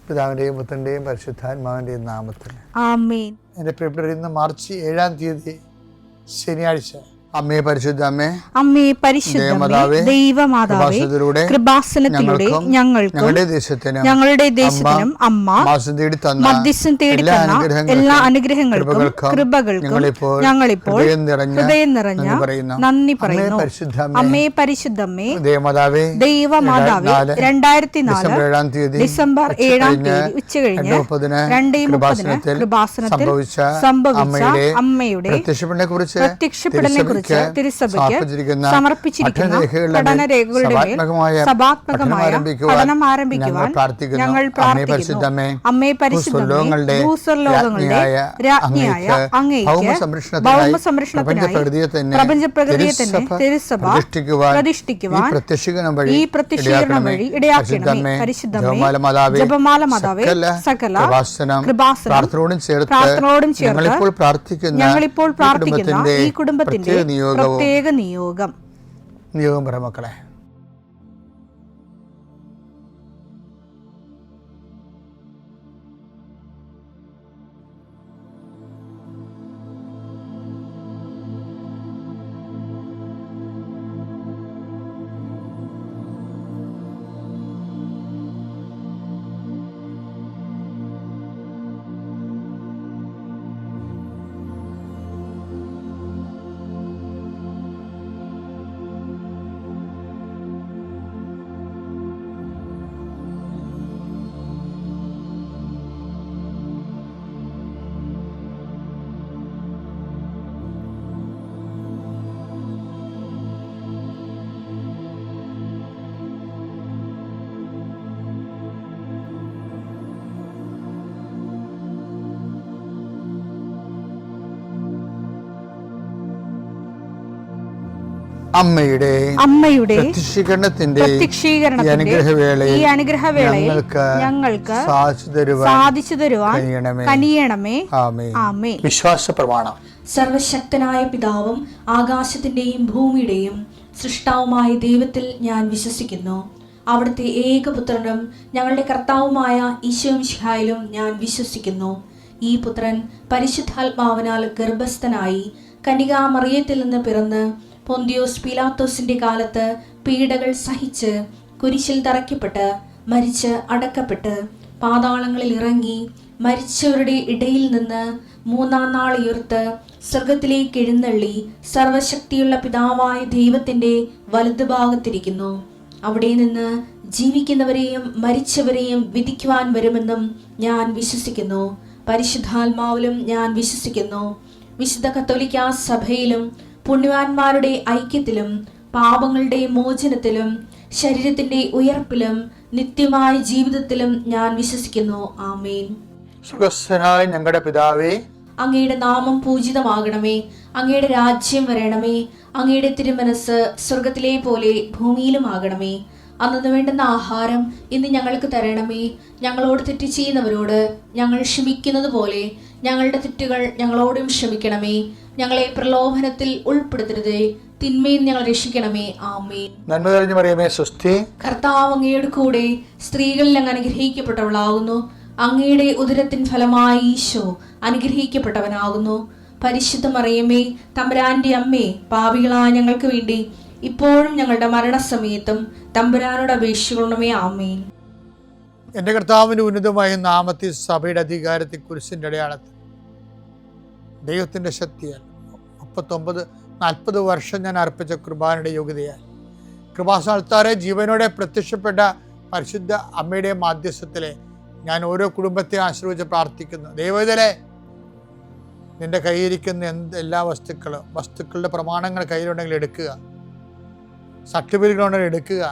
പിതാവിൻ്റെയും പുത്രൻ്റെയും പരിശുദ്ധാത്മാവിൻ്റെയും നാമത്തിൽ ആമേൻ. എൻ്റെ പ്രിയപ്പെട്ടവർ, ഇന്ന് മാർച്ച് 7-ാം തീയതി ശനിയാഴ്ച. അമ്മേ പരിശുദ്ധ അമ്മേ, അമ്മേ പരിശുദ്ധമേ, ദൈവമാതാവേ, കൃപാസനത്തിലൂടെ ഞങ്ങൾക്കും ഞങ്ങളുടെ ദേശത്തിനും അമ്മ മധ്യസ്ഥം തേടി തന്ന എല്ലാ അനുഗ്രഹങ്ങൾക്കും കൃപകൾക്കും ഞങ്ങളിപ്പോൾ ഹൃദയം നിറഞ്ഞ നന്ദി പറയുന്നു. അമ്മേ പരിശുദ്ധമേ, ദൈവമാതാവേ, 2004 ഡിസംബർ 7-ാം തീയതി ഉച്ചകഴിഞ്ഞ് 2:30 കൃപാസനത്തിൽ സംഭവിച്ച അമ്മയുടെ പ്രത്യക്ഷപ്പെടലിനെ കുറിച്ച് തിരുസഭയ്ക്ക് സമർപ്പിച്ചിരിക്കുന്ന പഠനരേഖകളുടെ മേൽ സഭാത്മകമായ പഠനം ആരംഭിക്കുവാൻ ഞങ്ങൾ പ്രാർത്ഥിക്കുന്നു. അമ്മേ പരിശുദ്ധമേ, ഭൂസ്വർലോകങ്ങളുടെ രാജ്ഞിയായ അങ്ങേയ്ക്ക് ഭൗമസംരക്ഷണത്തിനായി പ്രപഞ്ചപ്രകൃതിയെ തന്നെ തിരുസഭ പ്രതിഷ്ഠിക്കുവാൻ ഈ പ്രത്യക്ഷീകരണം വഴി ഇടയാക്കണമേ. പരിശുദ്ധമേ, ജപമാല മാതാവേ, സകല കൃപാസനം പ്രാർത്ഥനയോടും ചേർത്ത് ഞങ്ങളിപ്പോൾ പ്രാർത്ഥിക്കുന്ന ഈ കുടുംബത്തിന്റെ പ്രത്യേക നിയോഗം പറ മക്കളെ. അമ്മയുടെ പ്രത്യക്ഷീകരണത്തിന്റെ ഈ അനുഗ്രഹവേളയിൽ ഞങ്ങൾക്ക് സാധിച്ചു തരുവാൻ കനിയണമേ. ആമേൻ. വിശ്വാസ പ്രമാണം. സർവശക്തനായ പിതാവും ആകാശത്തിന്റെയും ഭൂമിയുടെയും സൃഷ്ടാവുമായ ദൈവത്തിൽ ഞാൻ വിശ്വസിക്കുന്നു. അവിടുത്തെ ഏകപുത്രനും ഞങ്ങളുടെ കർത്താവുമായ ഈശോ മിശിഹായിലും ഞാൻ വിശ്വസിക്കുന്നു. ഈ പുത്രൻ പരിശുദ്ധാത്മാവിനാൽ ഗർഭസ്ഥനായി കന്യകാമറിയത്തിൽ നിന്ന് പിറന്ന് പൊന്തിയോസ് പീലാത്തോസിന്റെ കാലത്ത് പീഡകൾ സഹിച്ച് കുരിശിൽ തറയ്ക്കപ്പെട്ട് മരിച്ച് അടക്കപ്പെട്ട് പാതാളങ്ങളിൽ ഇറങ്ങി മരിച്ചവരുടെ ഇടയിൽ നിന്ന് 3-ാം നാൾ ഉയർത്ത് സ്വർഗത്തിലേക്ക് എഴുന്നള്ളി സർവശക്തിയുള്ള പിതാവായ ദൈവത്തിന്റെ വലതുഭാഗത്തിരിക്കുന്നു. അവിടെ നിന്ന് ജീവിക്കുന്നവരെയും മരിച്ചവരെയും വിധിക്കുവാൻ വരുമെന്നും ഞാൻ വിശ്വസിക്കുന്നു. പരിശുദ്ധാത്മാവിലും ഞാൻ വിശ്വസിക്കുന്നു. വിശുദ്ധ കത്തോലിക്കാ സഭയിലും പുണ്യവാന്മാരുടെ ഐക്യത്തിലും പാപങ്ങളുടെ മോചനത്തിലും ശരീരത്തിന്റെ ഉയർപ്പിലും നിത്യമായ ജീവിതത്തിലും ഞാൻ വിശ്വസിക്കുന്നു. ആമേൻ. സുഖസ്ഥനായ ഞങ്ങളുടെ പിതാവേ, അങ്ങയുടെ നാമം പൂജിതമാകണമേ. അങ്ങയുടെ രാജ്യം വരണമേ. അങ്ങയുടെ തിരുമനസ് സ്വർഗത്തിലെ പോലെ ഭൂമിയിലും ആകണമേ. അന്നു വേണ്ടുന്ന ആഹാരം ഇന്ന് ഞങ്ങൾക്ക് തരണമേ. ഞങ്ങളോട് തെറ്റ് ചെയ്യുന്നവരോട് ഞങ്ങൾ ക്ഷമിക്കുന്നത് പോലെ ഞങ്ങളുടെ തെറ്റുകൾ ഞങ്ങളോടും ക്ഷമിക്കണമേ. ഞങ്ങളെ പ്രലോഭനത്തിൽ ഉൾപ്പെടുത്തരുതേ, തിന്മയിൽ ഞങ്ങൾ രക്ഷിക്കണമേ. ആമേൻ. നന്മ നിറഞ്ഞ മറിയമേ, സ്വസ്തി. കർത്താവ് അങ്ങയുടെ കൂടെ സ്ത്രീകളിൽ അങ്ങ് അനുഗ്രഹിക്കപ്പെട്ടവളാകുന്നു. അങ്ങയുടെ ഉദരത്തിൻ ഫലമായി ഈശോ അനുഗ്രഹിക്കപ്പെട്ടവനാകുന്നു. പരിശുദ്ധ മറിയമേ, തമ്പുരാന്റെ അമ്മേ, പാപികളായ ഞങ്ങൾക്ക് വേണ്ടി ഇപ്പോഴും ഞങ്ങളുടെ മരണസമയത്തും തമ്പുരാനോട് അപേക്ഷിക്കണമേ. ആമേൻ. എൻ്റെ കർത്താവിൻ്റെ ഉന്നതമായ നാമത്തിൽ സഭയുടെ അധികാരത്തിൽ കുരിശിൻ്റെ അടയാളത്തിൽ ദൈവത്തിൻ്റെ ശക്തിയാൽ 39-40 വർഷം ഞാൻ അർപ്പിച്ച കൃപാനയുടെ യോഗ്യതയാൽ കൃപാസ്ഥാനത്താറെ ജീവനോടെ പ്രത്യക്ഷപ്പെട്ട പരിശുദ്ധ അമ്മയുടെ മാധ്യസ്ഥത്തിലെ ഞാൻ ഓരോ കുടുംബത്തെ ആശ്രയിച്ച് പ്രാർത്ഥിക്കുന്നു. ദൈവത്തിലെ നിൻ്റെ കയ്യിരിക്കുന്ന എല്ലാ വസ്തുക്കളുടെ പ്രമാണങ്ങൾ കയ്യിലുണ്ടെങ്കിൽ എടുക്കുക, സർട്ടിഫിക്കറ്റുകളുണ്ടെങ്കിൽ എടുക്കുക,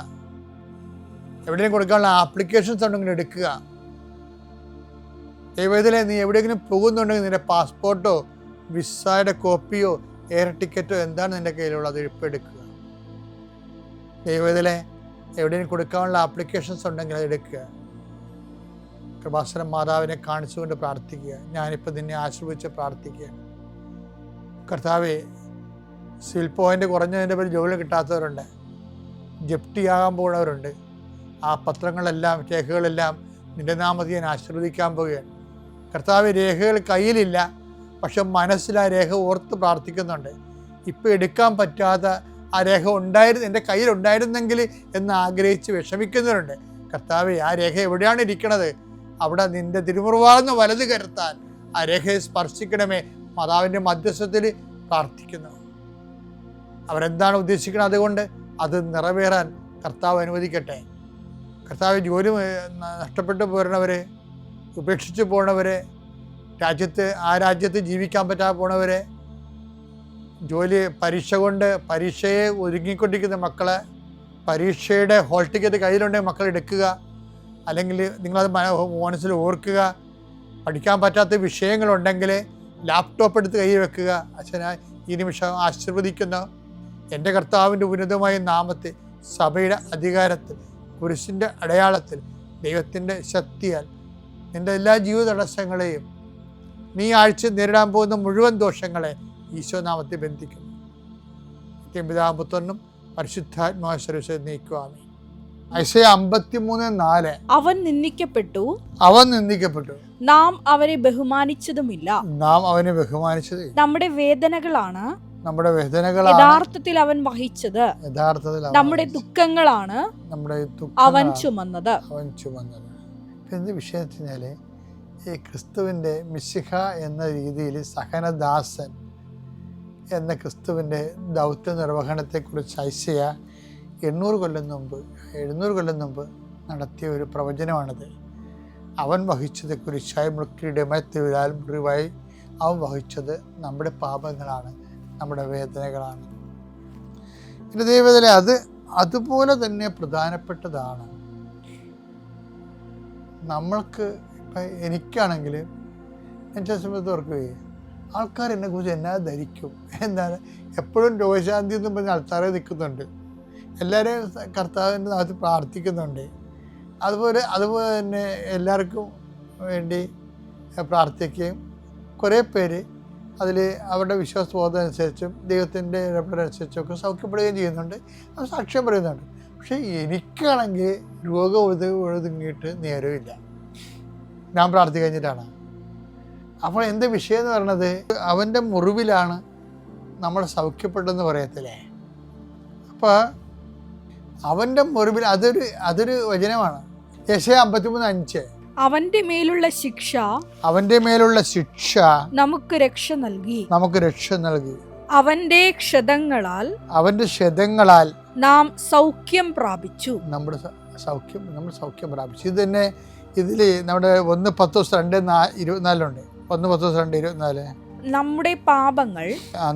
എവിടെയെങ്കിലും കൊടുക്കാനുള്ള ആപ്ലിക്കേഷൻസ് ഉണ്ടെങ്കിൽ എടുക്കുക. ദൈവത്തിലെ നീ എവിടെയെങ്കിലും പോകുന്നുണ്ടെങ്കിൽ നിൻ്റെ പാസ്പോർട്ടോ വിസയുടെ കോപ്പിയോ എയർ ടിക്കറ്റോ എന്താണ് നിൻ്റെ കയ്യിലുള്ളത്, എടുക്കുക. ദൈവത്തിലെ എവിടെയെങ്കിലും കൊടുക്കാനുള്ള ആപ്ലിക്കേഷൻസ് ഉണ്ടെങ്കിൽ അത് എടുക്കുക. കൃപാസന മാതാവിനെ കാണിച്ചുകൊണ്ട് പ്രാർത്ഥിക്കുക. ഞാനിപ്പോൾ നിന്നെ ആശ്രയിച്ച് പ്രാർത്ഥിക്കുക. കർത്താവേ, സിവിൽ പോയിൻ്റ് കുറഞ്ഞതിൻ്റെ പേര് ജോലി കിട്ടാത്തവരുണ്ട്, ജപ്തിയാകാൻ പോകുന്നവരുണ്ട്. ആ പത്രങ്ങളെല്ലാം രേഖകളെല്ലാം നിന്റെ നാമത്തിൽ ഞാൻ ആശീർവദിക്കാൻ പോവുകയാണ്. കർത്താവ്, രേഖകൾ കയ്യിലില്ല, പക്ഷെ മനസ്സിൽ ആ രേഖ ഓർത്ത് പ്രാർത്ഥിക്കുന്നുണ്ട്. ഇപ്പം എടുക്കാൻ പറ്റാത്ത ആ രേഖ എൻ്റെ കയ്യിലുണ്ടായിരുന്നെങ്കിൽ എന്ന് ആഗ്രഹിച്ച് വിഷമിക്കുന്നവരുണ്ട്. കർത്താവെ, ആ രേഖ എവിടെയാണ് ഇരിക്കണത്? അവിടെ നിന്റെ തിരുമുറിവാർന്ന് വലത് കരുത്താൻ ആ രേഖയെ സ്പർശിക്കണമേ. മാതാവിൻ്റെ മധ്യസ്ഥത്തിൽ പ്രാർത്ഥിക്കുന്നു. അവരെന്താണ് ഉദ്ദേശിക്കുന്നത്, അതുകൊണ്ട് അത് നിറവേറാൻ കർത്താവ് അനുവദിക്കട്ടെ. കർത്താവ്, ജോലി നഷ്ടപ്പെട്ടു പോരണവരെ, ഉപേക്ഷിച്ച് പോണവരെ, ആ രാജ്യത്ത് ജീവിക്കാൻ പറ്റാതെ പോണവരെ, പരീക്ഷയെ ഒരുങ്ങിക്കൊണ്ടിരിക്കുന്ന മക്കളെ, പരീക്ഷയുടെ ഹോൾ ടിക്കറ്റ് കയ്യിലുണ്ടെങ്കിൽ മക്കൾ എടുക്കുക. അല്ലെങ്കിൽ നിങ്ങളത് മനസ്സിൽ ഓർക്കുക. പഠിക്കാൻ പറ്റാത്ത വിഷയങ്ങളുണ്ടെങ്കിൽ ലാപ്ടോപ്പ് എടുത്ത് കയ്യിൽ വെക്കുക. അച്ഛനായി ഈ നിമിഷം ആശീർവദിക്കുന്ന എൻ്റെ കർത്താവിൻ്റെ ഉന്നതമായ നാമത്തിൽ, സഭയുടെ അധികാരത്തിൽ, കുരിശിൻ്റെ അടയാളത്തിൽ, ദൈവത്തിൻ്റെ ശക്തിയാൽ നിൻ്റെ എല്ലാ ജീവിത തടസ്സങ്ങളെയും, നീ ആഴ്ച നേരിടാൻ പോകുന്ന മുഴുവൻ ദോഷങ്ങളെ ഈശോ നാമത്തിൽ ബന്ധിക്കുന്നു. പിതാവും പുത്രനും പരിശുദ്ധാത്മാവിനെ നീക്കുവാമേ. ഐസയ 53:4 അവൻ നിന്ദിക്കപ്പെട്ടു, നാം അവനെ ബഹുമാനിച്ചതുമില്ല. നമ്മുടെ വേദനകളാണ് യഥാർത്ഥത്തിൽ അവൻ വഹിച്ചത്, നമ്മുടെ ദുഃഖങ്ങളാണ് അവൻ ചുമന്നത്. എന്ത് വിഷയത്തിനാല് ഈ ക്രിസ്തുവിൻ്റെ മിശിഹ എന്ന രീതിയിൽ സഹനദാസൻ എന്ന ക്രിസ്തുവിൻ്റെ ദൗത്യ നിർവഹണത്തെക്കുറിച്ച് ഐസയ 700 കൊല്ലം മുമ്പ് നടത്തിയ ഒരു പ്രവചനമാണിത്. അവൻ വഹിച്ചത് കുരിശായി മൃക്കിയുടെ മരത്തിലാൽ മുറിവായി അവൻ വഹിച്ചത് നമ്മുടെ പാപങ്ങളാണ്, നമ്മുടെ വേദനകളാണ്. എൻ്റെ ദൈവത്തിലെ അതുപോലെ തന്നെ പ്രധാനപ്പെട്ടതാണ്. നമ്മൾക്ക് ഇപ്പം എനിക്കാണെങ്കിൽ എൻ്റെ സമയത്ത് ഓർക്കുകയെ ആൾക്കാർ എന്നെക്കുറിച്ച് എന്നാ ധരിക്കും, എന്താണ് എപ്പോഴും രോഗശാന്തി എന്നും പറഞ്ഞ ആൾക്കാരെ നിൽക്കുന്നുണ്ട്. എല്ലാവരെയും കർത്താവിൻ്റെ നാമത്തിൽ പ്രാർത്ഥിക്കുന്നുണ്ട്. അതുപോലെ തന്നെ എല്ലാവർക്കും വേണ്ടി പ്രാർത്ഥിക്കുകയും കുറേ പേര് അതിൽ അവരുടെ വിശ്വാസബോധം അനുസരിച്ചും ദൈവത്തിൻ്റെ ഇടപെടലനുസരിച്ചൊക്കെ സൗഖ്യപ്പെടുകയും ചെയ്യുന്നുണ്ട്, അത് സാക്ഷ്യം പറയുന്നുണ്ട്. പക്ഷേ എനിക്കാണെങ്കിൽ രോഗം ഒഴുതുങ്ങിയിട്ട് നേരമില്ല, ഞാൻ പ്രാർത്ഥിച്ചു കഴിഞ്ഞിട്ടാണ്. അപ്പോൾ എൻ്റെ വിഷയം എന്ന് പറയുന്നത്, അവൻ്റെ മുറിവിലാണ് നമ്മൾ സൗഖ്യപ്പെട്ടെന്ന് പറയത്തില്ലേ. അപ്പോൾ അവൻ്റെ മുറിവിൽ അതൊരു വചനമാണ്. യെശയ്യാ 53:5 അവന്റെ മേലുള്ള ശിക്ഷ നമുക്ക് രക്ഷ നൽകി. അവന്റെ ക്ഷതങ്ങളാൽ നാം സൗഖ്യം പ്രാപിച്ചു. നമ്മൾ സൗഖ്യം പ്രാപിച്ചു. ഇത് തന്നെ ഇതിൽ നമ്മുടെ 1:10-2:24 1:10-2:24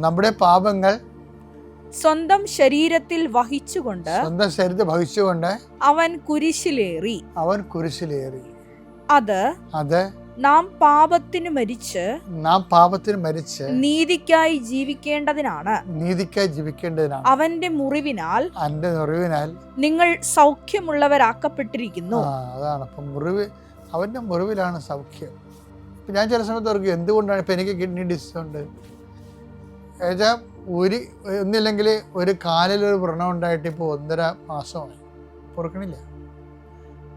നമ്മുടെ പാപങ്ങൾ സ്വന്തം ശരീരത്തിൽ വഹിച്ചുകൊണ്ട് അവൻ കുരിശിലേറി. അത് നാം പാപത്തിന് മരിച്ച് നീതിക്കായി ജീവിക്കേണ്ടതിനാണ്. അവന്റെ മുറിവിനാൽ നിങ്ങൾ സൗഖ്യമുള്ളവരാക്കപ്പെട്ടിരിക്കുന്നു. അതാണ് അപ്പം അവന്റെ മുറിവിലാണ് സൗഖ്യം. ഇപ്പം ഞാൻ ചില സമയത്ത് ഓർക്കും, എന്തുകൊണ്ടാണ് ഇപ്പം എനിക്ക് കിഡ്നി ഡിസീസ് ഉണ്ട്, ഒന്നില്ലെങ്കിൽ ഒരു കാലിലൊരു വ്രണം ഉണ്ടായിട്ട് ഇപ്പോൾ 1.5 മാസമായി, ഓർക്കണില്ല.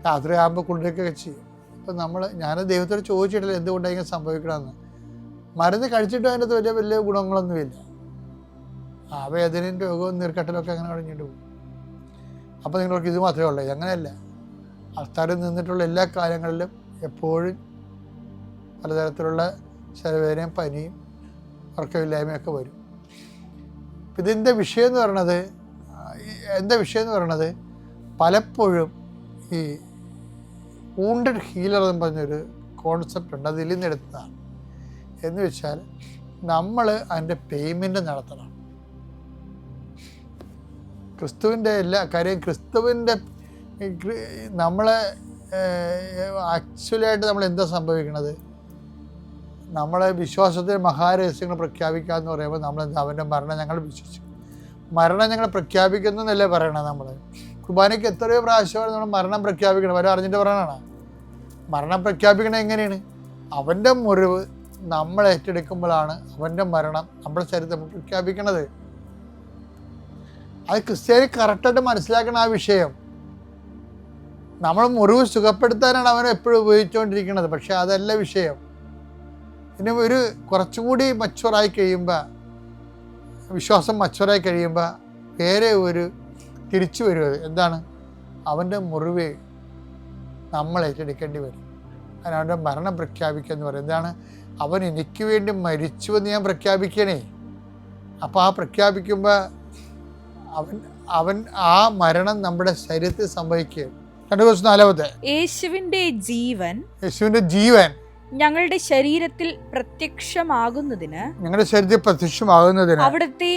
രാത്രി ആകുമ്പോൾ കുളിരൊക്കെ ചെയ്യും. ഇപ്പം ഞാൻ ദൈവത്തോട് ചോദിച്ചിട്ടില്ല എന്തുകൊണ്ടാണ് ഇങ്ങനെ സംഭവിക്കണമെന്ന്. മരുന്ന് കഴിച്ചിട്ടും അതിനകത്ത് വലിയ ഗുണങ്ങളൊന്നുമില്ല. ആ വേദനയും രോഗവും നീർക്കട്ടലൊക്കെ അങ്ങനെ കഴിഞ്ഞിട്ട് പോകും. അപ്പോൾ നിങ്ങൾക്ക് ഇത് മാത്രമേ ഉള്ളൂ. അങ്ങനെയല്ല, ആൾക്കാർ നിന്നിട്ടുള്ള എല്ലാ കാര്യങ്ങളിലും എപ്പോഴും പലതരത്തിലുള്ള ശരീരവേദനയും പനിയും ഉറക്കമില്ലായ്മയൊക്കെ വരും. ഇതിൻ്റെ വിഷയം എന്ന് പറയണത് പലപ്പോഴും ഈ വൂണ്ടഡ് ഹീലർ എന്ന് പറഞ്ഞൊരു കോൺസെപ്റ്റ് ഉണ്ട്, അതിൽ നിന്ന് എടുത്തതാണ്. എന്ന് വെച്ചാൽ നമ്മൾ അതിൻ്റെ പേയ്മെൻറ്റ് നടത്തണം. ക്രിസ്തുവിൻ്റെ എല്ലാ കാര്യം നമ്മളെ ആക്ച്വലായിട്ട് നമ്മൾ എന്താ സംഭവിക്കണത്, നമ്മളെ വിശ്വാസത്തിൽ മഹാരഹസ്യങ്ങൾ പ്രഖ്യാപിക്കുക എന്ന് പറയുമ്പോൾ അവൻ്റെ മരണം ഞങ്ങൾ വിശ്വസിക്കും. മരണം ഞങ്ങൾ പ്രഖ്യാപിക്കുന്നു എന്നല്ലേ പറയണത്. നമ്മൾ കുർബാനയ്ക്ക് എത്രയോ പ്രാവശ്യമാണ് നമ്മൾ മരണം പ്രഖ്യാപിക്കണം. വരെ അറിഞ്ഞിട്ട് പറയണതാണ്. മരണം പ്രഖ്യാപിക്കണത് എങ്ങനെയാണ്? അവൻ്റെ മുറിവ് നമ്മൾ ഏറ്റെടുക്കുമ്പോഴാണ് അവൻ്റെ മരണം നമ്മുടെ ശരീരത്തിൽ പ്രഖ്യാപിക്കണത്. അത് ക്രിസ്ത്യാനി കറക്റ്റായിട്ട് മനസ്സിലാക്കണം ആ വിഷയം. നമ്മൾ മുറിവ് സുഖപ്പെടുത്താനാണ് അവൻ എപ്പോഴും ഉപയോഗിച്ചുകൊണ്ടിരിക്കുന്നത്. പക്ഷേ അതല്ല വിഷയം. പിന്നെ ഒരു കുറച്ചുകൂടി മച്ചുവറായി കഴിയുമ്പോൾ, വിശ്വാസം മച്ചുവറായി കഴിയുമ്പോൾ വേറെ ഒരു തിരിച്ചു വരുന്നത് എന്താണ്? അവൻ്റെ മുറിവ് നമ്മൾ ഏറ്റെടുക്കേണ്ടി വരും. അതിന് അവൻ്റെ മരണം പ്രഖ്യാപിക്കുക എന്ന് പറയും. എന്താണ്? അവൻ എനിക്ക് വേണ്ടി മരിച്ചു എന്ന് ഞാൻ പ്രഖ്യാപിക്കണേ. അപ്പോൾ ആ പ്രഖ്യാപിക്കുമ്പോൾ അവൻ ആ മരണം നമ്മുടെ ശരീരത്തിൽ സംഭവിക്കുക. 2:4 യേശുവിന്റെ ജീവൻ ഞങ്ങളുടെ ശരീരത്തിൽ പ്രത്യക്ഷമാകുന്നതിന് അവിടുത്തെ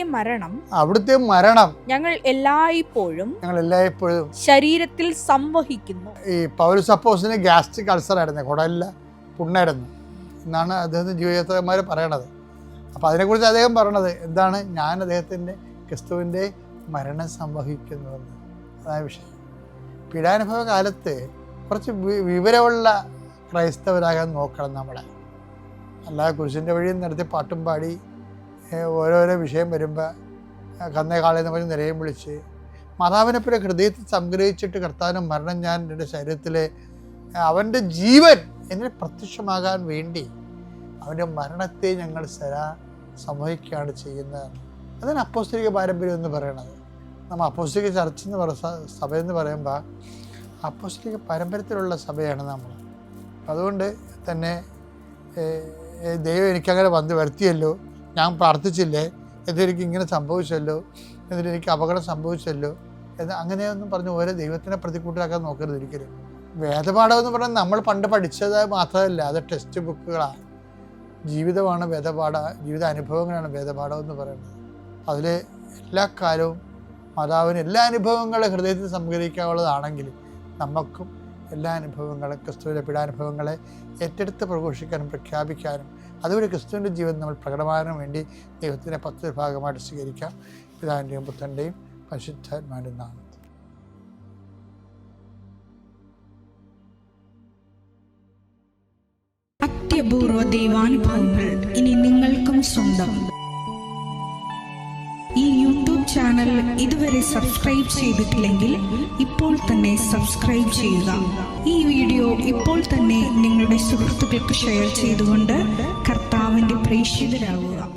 മരണം ഞങ്ങൾ എല്ലായ്പ്പോഴും ശരീരത്തിൽ സംവഹിക്കുന്നു. ഈ പൗലോസ് അപ്പോസ്തലന് ഗ്യാസ്ട്രിക് അൾസർ ആയിരുന്നു, കുടലിൽ പുണ്ണായിരുന്നു എന്നാണ് അദ്ദേഹത്തിൻ്റെ ജീവിതമാർ പറയണത്. അപ്പോൾ അതിനെക്കുറിച്ച് അദ്ദേഹം പറയണത് എന്താണ്? ഞാൻ അദ്ദേഹത്തിൻ്റെ ക്രിസ്തുവിൻ്റെ മരണം സംവഹിക്കുന്നുവെന്ന്. അതാണ് വിഷയം. പീഡാനുഭവ കാലത്ത് കുറച്ച് വിവരമുള്ള ക്രൈസ്തവരാകാൻ നോക്കണം നമ്മളെ. അല്ലാതെ കുരിശിൻ്റെ വഴിയിൽ നടത്തി പാട്ടും പാടി ഓരോരോ വിഷയം വരുമ്പോൾ കന്നേ കാളെന്ന് പറഞ്ഞ് നിരയും വിളിച്ച് മാതാവിനെ പോലെ ഹൃദയത്തിൽ സംഗ്രഹിച്ചിട്ട് കർത്താവിൻ്റെ മരണം ഞാൻ എൻ്റെ ശരീരത്തിൽ അവൻ്റെ ജീവൻ എന്നിൽ പ്രത്യക്ഷമാകാൻ വേണ്ടി അവൻ്റെ മരണത്തെ ഞങ്ങൾ സംവഹിക്കുകയാണ് ചെയ്യുന്നത്. അതാണ് അപ്പോസ്തലിക പാരമ്പര്യം എന്ന് പറയണത്. നമ്മൾ അപ്പോസ്തലിക ചർച്ച സഭയെന്ന് പറയുമ്പോൾ അപ്പോസ്തലിക പാരമ്പര്യത്തിലുള്ള സഭയാണ് നമ്മൾ. അതുകൊണ്ട് തന്നെ ദൈവം എനിക്കങ്ങനെ വരുത്തിയല്ലോ, ഞാൻ പ്രാർത്ഥിച്ചില്ലേ, എന്നിട്ടെനിക്ക് ഇങ്ങനെ സംഭവിച്ചല്ലോ, എന്നിട്ടെനിക്ക് അപകടം സംഭവിച്ചല്ലോ എന്ന് അങ്ങനെയൊന്നും പറഞ്ഞ് ഓരോ ദൈവത്തിനെ പ്രതികൂട്ടിലാക്കാൻ നോക്കരുത് ഒരിക്കലും. വേദപാഠം എന്ന് പറഞ്ഞാൽ നമ്മൾ പണ്ട് പഠിച്ചത് മാത്രമല്ല, അത് ടെക്സ്റ്റ് ബുക്കുകളാണ്. ജീവിതമാണ് ജീവിത അനുഭവങ്ങളാണ് വേദപാഠം എന്ന് പറയുന്നത്. അതിൽ എല്ലാ കാലവും മാതാവിന് എല്ലാ അനുഭവങ്ങളും ഹൃദയത്തിൽ സംഗ്രഹിക്കാനുള്ളതാണെങ്കിൽ നമുക്കും എല്ലാ അനുഭവങ്ങളും ക്രിസ്തുവിൻ്റെ പീഡാനുഭവങ്ങളെ ഏറ്റെടുത്ത് പ്രഘോഷിക്കാനും പ്രഖ്യാപിക്കാനും അതുവരെ ക്രിസ്തുവിൻ്റെ ജീവിതം നമ്മൾ പ്രകടമാകാനും വേണ്ടി ദൈവത്തിൻ്റെ 10 ഭാഗമായിട്ട് സ്വീകരിക്കാം. പിതാവിൻ്റെയും പുത്രൻ്റെയും പരിശുദ്ധാത്മാവിൻ്റെയും നാമത്തിൽ. അത്യപൂർവ ദൈവാനുഭവങ്ങൾ ഇനി നിങ്ങൾക്കും സ്വന്തം. ഈ യൂട്യൂബ് ചാനൽ ഇതുവരെ സബ്സ്ക്രൈബ് ചെയ്തിട്ടില്ലെങ്കിൽ ഇപ്പോൾ തന്നെ സബ്സ്ക്രൈബ് ചെയ്യുക. ഈ വീഡിയോ ഇപ്പോൾ തന്നെ നിങ്ങളുടെ സുഹൃത്തുക്കൾക്ക് ഷെയർ ചെയ്തുകൊണ്ട് കർത്താവിൻ്റെ പ്രേക്ഷിതരാകുക.